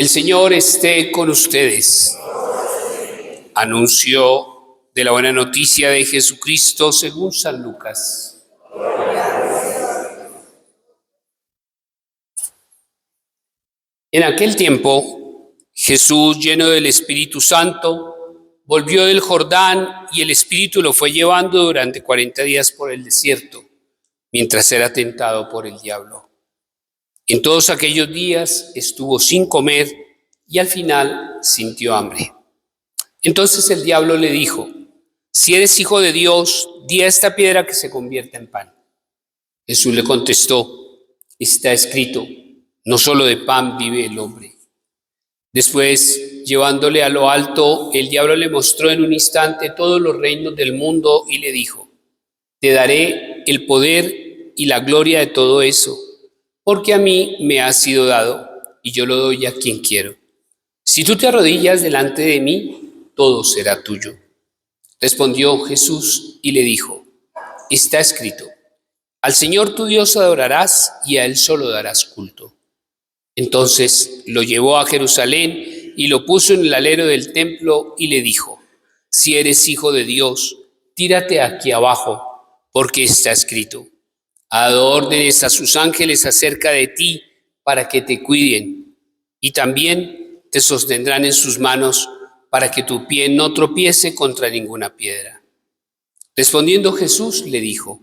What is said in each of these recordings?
El Señor esté con ustedes. Anuncio de la buena noticia de Jesucristo según San Lucas. En aquel tiempo, Jesús, lleno del Espíritu Santo, volvió del Jordán y el Espíritu lo fue llevando durante 40 días por el desierto, mientras era tentado por el diablo. En todos aquellos días estuvo sin comer y al final sintió hambre. Entonces el diablo le dijo: si eres hijo de Dios, di a esta piedra que se convierta en pan. Jesús le contestó: está escrito, no solo de pan vive el hombre. Después, llevándole a lo alto, el diablo le mostró en un instante todos los reinos del mundo y le dijo: te daré el poder y la gloria de todo eso, porque a mí me ha sido dado y yo lo doy a quien quiero. Si tú te arrodillas delante de mí, todo será tuyo. Respondió Jesús y le dijo: está escrito, al Señor tu Dios adorarás y a Él solo darás culto. Entonces lo llevó a Jerusalén y lo puso en el alero del templo y le dijo: si eres hijo de Dios, tírate aquí abajo, porque está escrito, ha dado órdenes a sus ángeles acerca de ti para que te cuiden, y también te sostendrán en sus manos para que tu pie no tropiece contra ninguna piedra. Respondiendo Jesús le dijo: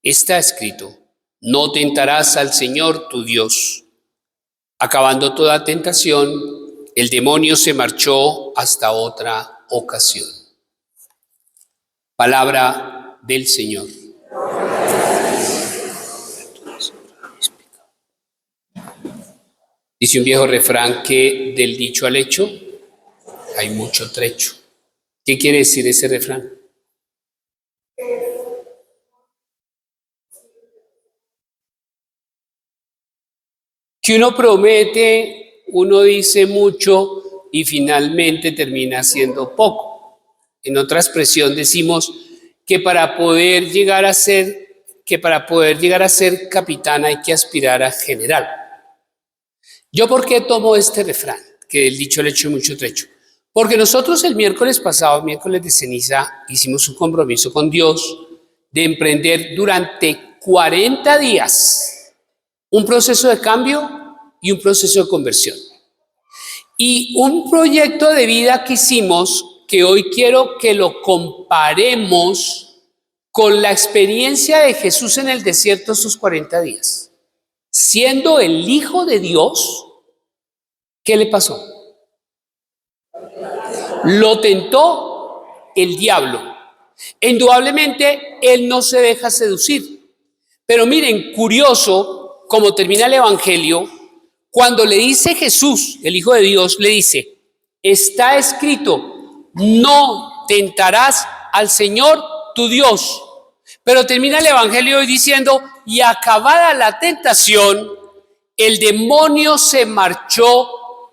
está escrito, no tentarás al Señor tu Dios. Acabando toda tentación, el demonio se marchó hasta otra ocasión. Palabra del Señor. Dice un viejo refrán que del dicho al hecho hay mucho trecho. ¿Qué quiere decir ese refrán? Que uno promete, uno dice mucho y finalmente termina haciendo poco. En otra expresión decimos que para poder llegar a ser capitán hay que aspirar a general. ¿Yo por qué tomo este refrán? Que del dicho al hecho hay mucho trecho. Porque nosotros el miércoles pasado, miércoles de ceniza, hicimos un compromiso con Dios de emprender durante 40 días un proceso de cambio y un proceso de conversión. Y un proyecto de vida que hicimos, que hoy quiero que lo comparemos con la experiencia de Jesús en el desierto esos 40 días. Siendo el Hijo de Dios, ¿qué le pasó? Lo tentó el diablo. Indudablemente, él no se deja seducir. Pero miren, curioso, como termina el Evangelio, cuando le dice Jesús, el Hijo de Dios, le dice: está escrito, no tentarás al Señor tu Dios. Pero termina el Evangelio hoy diciendo: y acabada la tentación, el demonio se marchó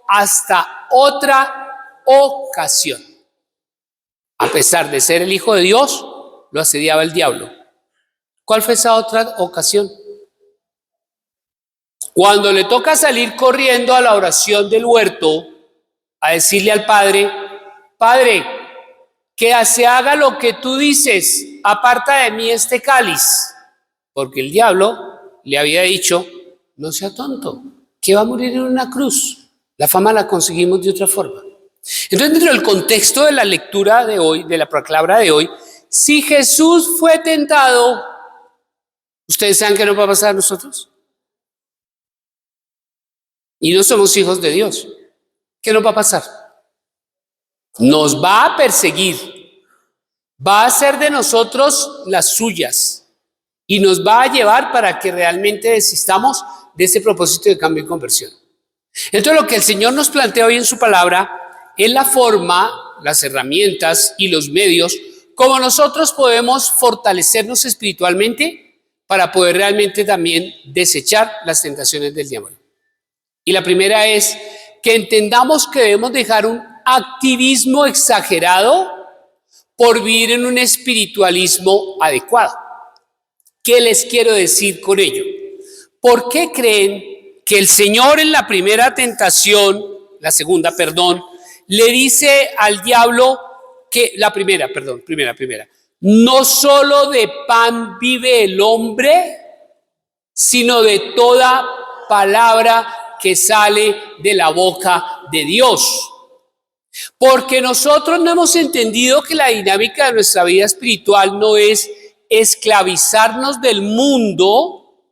hasta otra ocasión. A pesar de ser el Hijo de Dios, lo asediaba el diablo. ¿Cuál fue esa otra ocasión? Cuando le toca salir corriendo a la oración del huerto, a decirle al Padre: Padre, que se haga lo que tú dices, aparta de mí este cáliz. Porque el diablo le había dicho: no sea tonto, que va a morir en una cruz. La fama la conseguimos de otra forma. Entonces, dentro del contexto de la lectura de hoy, de la palabra de hoy, si Jesús fue tentado, ¿ustedes saben qué nos va a pasar a nosotros? Y no somos hijos de Dios. ¿Qué nos va a pasar? Nos va a perseguir, va a hacer de nosotros las suyas y nos va a llevar para que realmente desistamos de ese propósito de cambio y conversión. Entonces, lo que el Señor nos plantea hoy en su palabra es la forma, las herramientas y los medios como nosotros podemos fortalecernos espiritualmente para poder realmente también desechar las tentaciones del diablo. Y la primera es que entendamos que debemos dejar un activismo exagerado por vivir en un espiritualismo adecuado. ¿Qué les quiero decir con ello? ¿Por qué creen que el Señor en la primera tentación la segunda, perdón, le dice al diablo que, primera, no solo de pan vive el hombre, sino de toda palabra que sale de la boca de Dios. Porque nosotros no hemos entendido que la dinámica de nuestra vida espiritual no es esclavizarnos del mundo,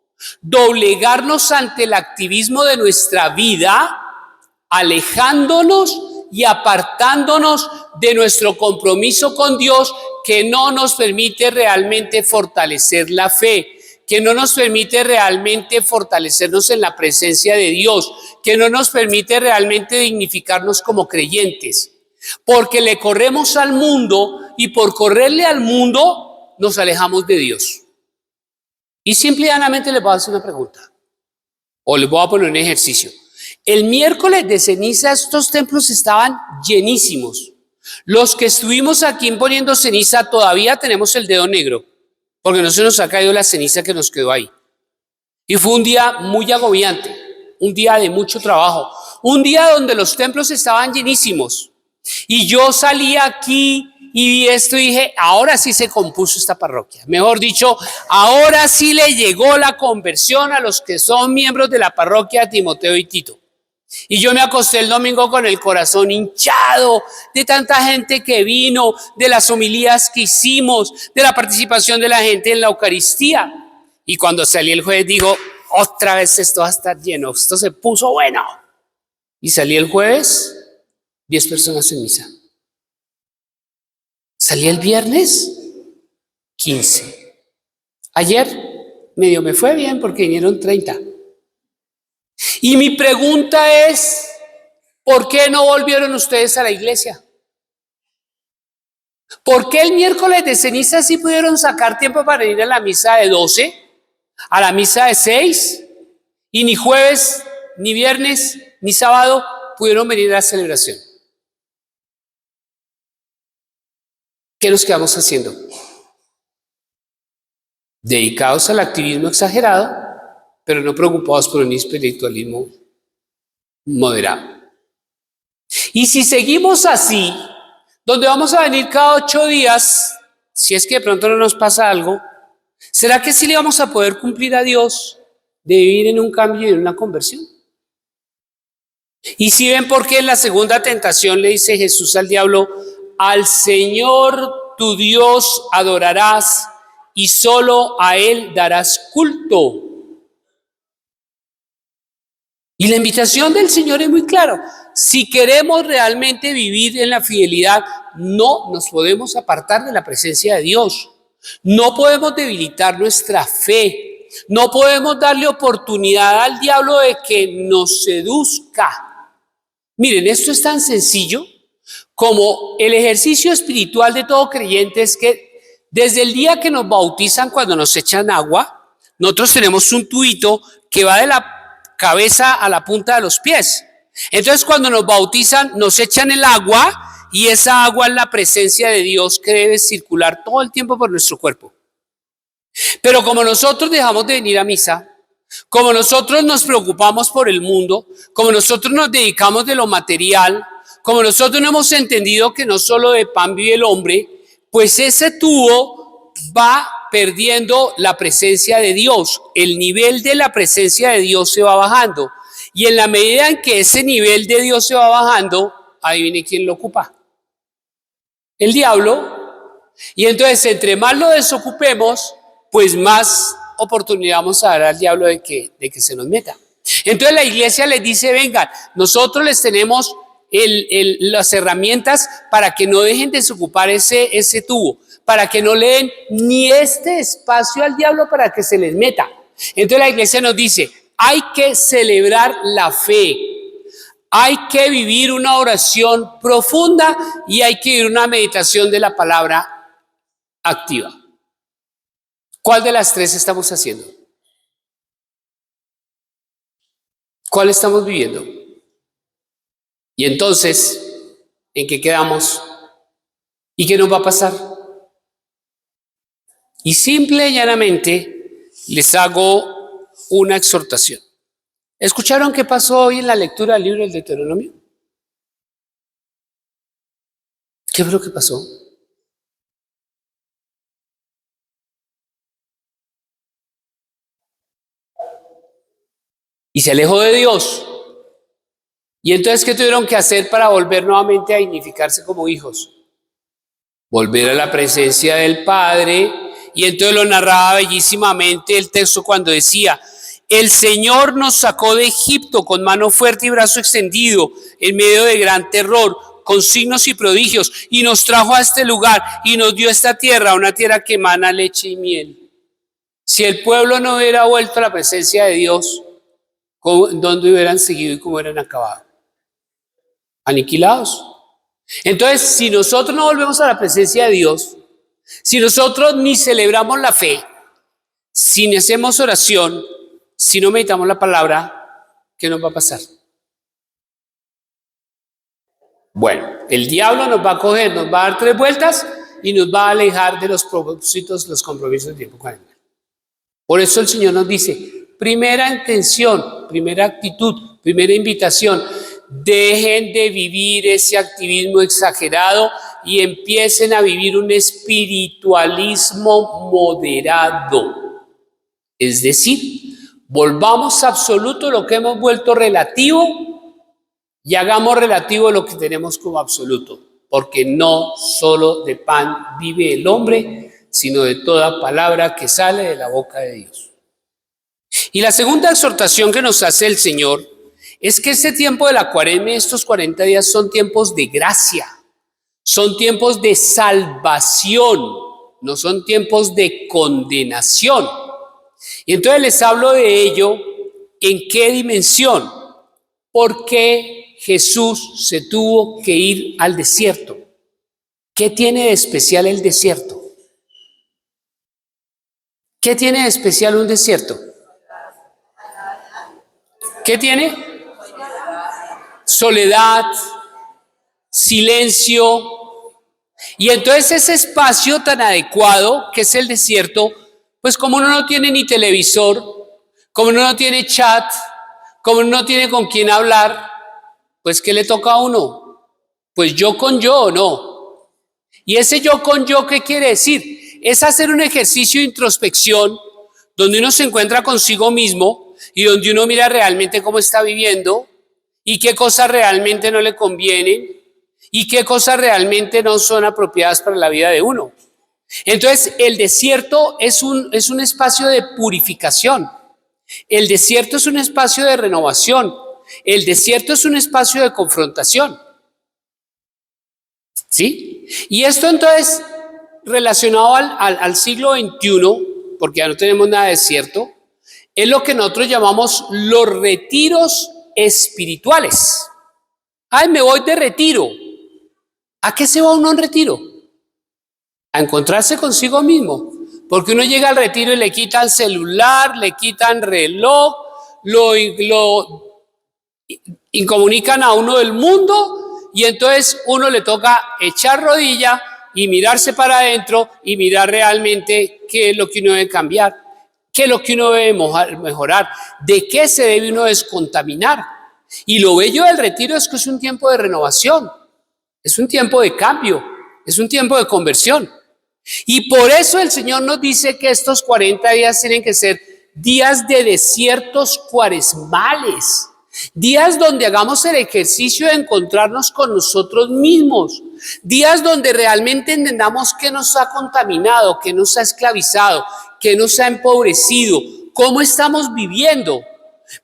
doblegarnos ante el activismo de nuestra vida, alejándonos y apartándonos de nuestro compromiso con Dios, que no nos permite realmente fortalecer la fe, que no nos permite realmente fortalecernos en la presencia de Dios, que no nos permite realmente dignificarnos como creyentes, porque le corremos al mundo y por correrle al mundo nos alejamos de Dios. Y simple y llanamente les voy a hacer una pregunta, o les voy a poner un ejercicio. El miércoles de ceniza estos templos estaban llenísimos. Los que estuvimos aquí poniendo ceniza todavía tenemos el dedo negro, porque no se nos ha caído la ceniza que nos quedó ahí. Y fue un día muy agobiante, un día de mucho trabajo, un día donde los templos estaban llenísimos. Y yo salí aquí y vi esto y dije, ahora sí se compuso esta parroquia. Mejor dicho, ahora sí le llegó la conversión a los que son miembros de la parroquia Timoteo y Tito. Y yo me acosté el domingo con el corazón hinchado de tanta gente que vino, de las homilías que hicimos, de la participación de la gente en la Eucaristía. Y cuando salí el jueves digo, otra vez esto va a estar lleno, esto se puso bueno. Y salí el jueves, 10 personas en misa. Salí el viernes, 15. Ayer medio me fue bien porque vinieron 30. Y mi pregunta es, ¿por qué no volvieron ustedes a la iglesia? ¿Por qué el miércoles de ceniza sí pudieron sacar tiempo para ir a la misa de 12, a la misa de 6, y ni jueves, ni viernes, ni sábado pudieron venir a la celebración? ¿Qué nos quedamos haciendo? Dedicados al activismo exagerado, pero no preocupados por un espiritualismo moderado. Y si seguimos así, donde vamos a venir cada 8 días, si es que de pronto no nos pasa algo, ¿será que sí le vamos a poder cumplir a Dios de vivir en un cambio y en una conversión? Y si ven por qué en la segunda tentación le dice Jesús al diablo, al Señor tu Dios adorarás y solo a Él darás culto. Y la invitación del Señor es muy clara. Si queremos realmente vivir en la fidelidad, no nos podemos apartar de la presencia de Dios. No podemos debilitar nuestra fe. No podemos darle oportunidad al diablo de que nos seduzca. Miren, esto es tan sencillo como el ejercicio espiritual de todo creyente. Es que desde el día que nos bautizan, cuando nos echan agua, nosotros tenemos un tubito que va de la cabeza a la punta de los pies. Entonces cuando nos bautizan nos echan el agua y esa agua es la presencia de Dios que debe circular todo el tiempo por nuestro cuerpo. Pero como nosotros dejamos de venir a misa, como nosotros nos preocupamos por el mundo, como nosotros nos dedicamos de lo material, como nosotros no hemos entendido que no solo de pan vive el hombre, pues ese tubo va perdiendo la presencia de Dios. El nivel de la presencia de Dios se va bajando. Y en la medida en que ese nivel de Dios se va bajando, adivine quién lo ocupa. El diablo. Y entonces, entre más lo desocupemos, pues más oportunidad vamos a dar al diablo de que se nos meta. Entonces la iglesia les dice, vengan, nosotros les tenemos las herramientas para que no dejen de desocupar ese tubo, para que no le den ni este espacio al diablo para que se les meta. Entonces la iglesia nos dice, hay que celebrar la fe, hay que vivir una oración profunda y hay que vivir una meditación de la palabra activa. ¿Cuál de las tres estamos haciendo? ¿Cuál estamos viviendo? Y entonces, ¿en qué quedamos? ¿Y qué nos va a pasar? Y simple y llanamente les hago una exhortación. ¿Escucharon qué pasó hoy en la lectura del libro del Deuteronomio? ¿Qué fue lo que pasó? Y se alejó de Dios. ¿Y entonces qué tuvieron que hacer para volver nuevamente a dignificarse como hijos? Volver a la presencia del Padre. Y entonces lo narraba bellísimamente el texto cuando decía: el Señor nos sacó de Egipto con mano fuerte y brazo extendido, en medio de gran terror, con signos y prodigios, y nos trajo a este lugar y nos dio esta tierra, una tierra que emana leche y miel. Si el pueblo no hubiera vuelto a la presencia de Dios, ¿dónde hubieran seguido y cómo hubieran acabado? Aniquilados. Entonces, si nosotros no volvemos a la presencia de Dios, si nosotros ni celebramos la fe, si ni hacemos oración, si no meditamos la palabra, ¿qué nos va a pasar? Bueno, el diablo nos va a coger, nos va a dar 3 vueltas y nos va a alejar de los propósitos, los compromisos del tiempo carnal. Por eso el Señor nos dice: primera intención, primera actitud, primera invitación, dejen de vivir ese activismo exagerado y empiecen a vivir un espiritualismo moderado. Es decir, volvamos a absoluto lo que hemos vuelto relativo y hagamos relativo lo que tenemos como absoluto, porque no solo de pan vive el hombre, sino de toda palabra que sale de la boca de Dios. Y la segunda exhortación que nos hace el Señor es que este tiempo de la Cuaresma, estos 40 días, son tiempos de gracia, son tiempos de salvación, no son tiempos de condenación. Y entonces les hablo de ello. ¿En qué dimensión? ¿Por qué Jesús se tuvo que ir al desierto? ¿Qué tiene de especial el desierto? ¿Qué tiene de especial un desierto? ¿Qué tiene? Soledad, silencio. Y entonces ese espacio tan adecuado que es el desierto, pues como uno no tiene ni televisor, como uno no tiene chat, como uno no tiene con quién hablar, pues ¿qué le toca a uno? Pues yo con yo, ¿no? Y ese yo con yo, ¿qué quiere decir? Es hacer un ejercicio de introspección donde uno se encuentra consigo mismo y donde uno mira realmente cómo está viviendo y qué cosas realmente no le convienen y qué cosas realmente no son apropiadas para la vida de uno. Entonces, el desierto es un espacio de purificación. El desierto es un espacio de renovación. El desierto es un espacio de confrontación. ¿Sí? Y esto entonces, relacionado al siglo XXI, porque ya no tenemos nada de desierto, es lo que nosotros llamamos los retiros espirituales. Ay, me voy de retiro. ¿A qué se va uno a un retiro? A encontrarse consigo mismo. Porque uno llega al retiro y le quitan celular, le quitan reloj, lo incomunican a uno del mundo y entonces uno le toca echar rodilla y mirarse para adentro y mirar realmente qué es lo que uno debe cambiar, qué es lo que uno debe mejorar, de qué se debe uno descontaminar. Y lo bello del retiro es que es un tiempo de renovación, es un tiempo de cambio, es un tiempo de conversión. Y por eso el Señor nos dice que estos 40 días tienen que ser días de desiertos cuaresmales, días donde hagamos el ejercicio de encontrarnos con nosotros mismos, días donde realmente entendamos qué nos ha contaminado, qué nos ha esclavizado, qué nos ha empobrecido, cómo estamos viviendo,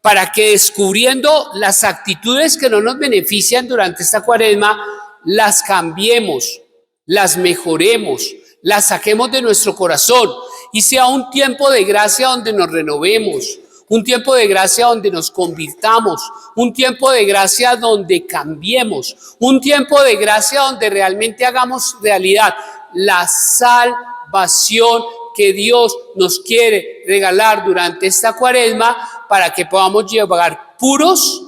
para que descubriendo las actitudes que no nos benefician durante esta Cuaresma, las cambiemos, las mejoremos, las saquemos de nuestro corazón y sea un tiempo de gracia donde nos renovemos, un tiempo de gracia donde nos convirtamos, un tiempo de gracia donde cambiemos, un tiempo de gracia donde realmente hagamos realidad la salvación que Dios nos quiere regalar durante esta Cuaresma para que podamos llegar puros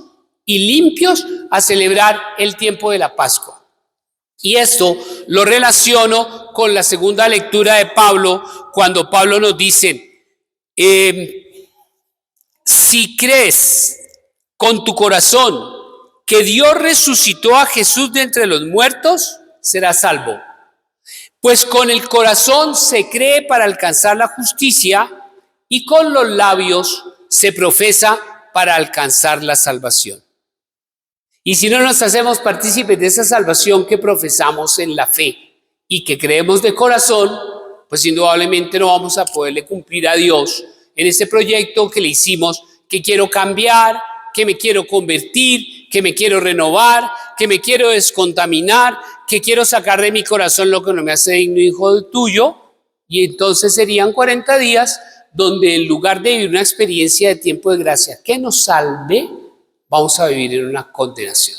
y limpios a celebrar el tiempo de la Pascua. Y esto lo relaciono con la segunda lectura de Pablo, cuando Pablo nos dice, si crees con tu corazón que Dios resucitó a Jesús de entre los muertos, será salvo. Pues con el corazón se cree para alcanzar la justicia y con los labios se profesa para alcanzar la salvación. Y si no nos hacemos partícipes de esa salvación que profesamos en la fe y que creemos de corazón, pues indudablemente no vamos a poderle cumplir a Dios en ese proyecto que le hicimos, que quiero cambiar, que me quiero convertir, que me quiero renovar, que me quiero descontaminar, que quiero sacar de mi corazón lo que no me hace digno hijo tuyo. Y entonces serían 40 días donde en lugar de vivir una experiencia de tiempo de gracia que nos salve, vamos a vivir en una condenación.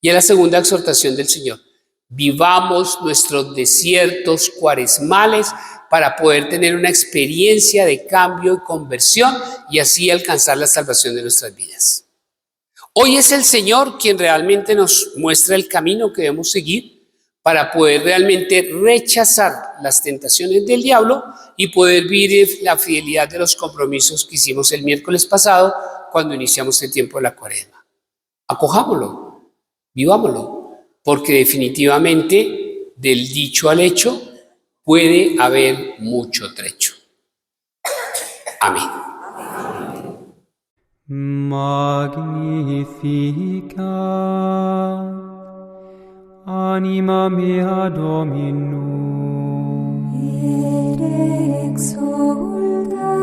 Y es la segunda exhortación del Señor. Vivamos nuestros desiertos cuaresmales para poder tener una experiencia de cambio y conversión y así alcanzar la salvación de nuestras vidas. Hoy es el Señor quien realmente nos muestra el camino que debemos seguir para poder realmente rechazar las tentaciones del diablo y poder vivir la fidelidad de los compromisos que hicimos el miércoles pasado cuando iniciamos el tiempo de la Cuaresma. Acojámoslo, vivámoslo, porque definitivamente del dicho al hecho puede haber mucho trecho. Amén. Magnificat anima mea Dominum, et exulta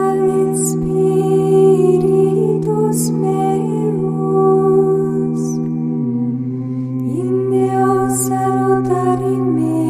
spiritus meus, in Deo salutari meo.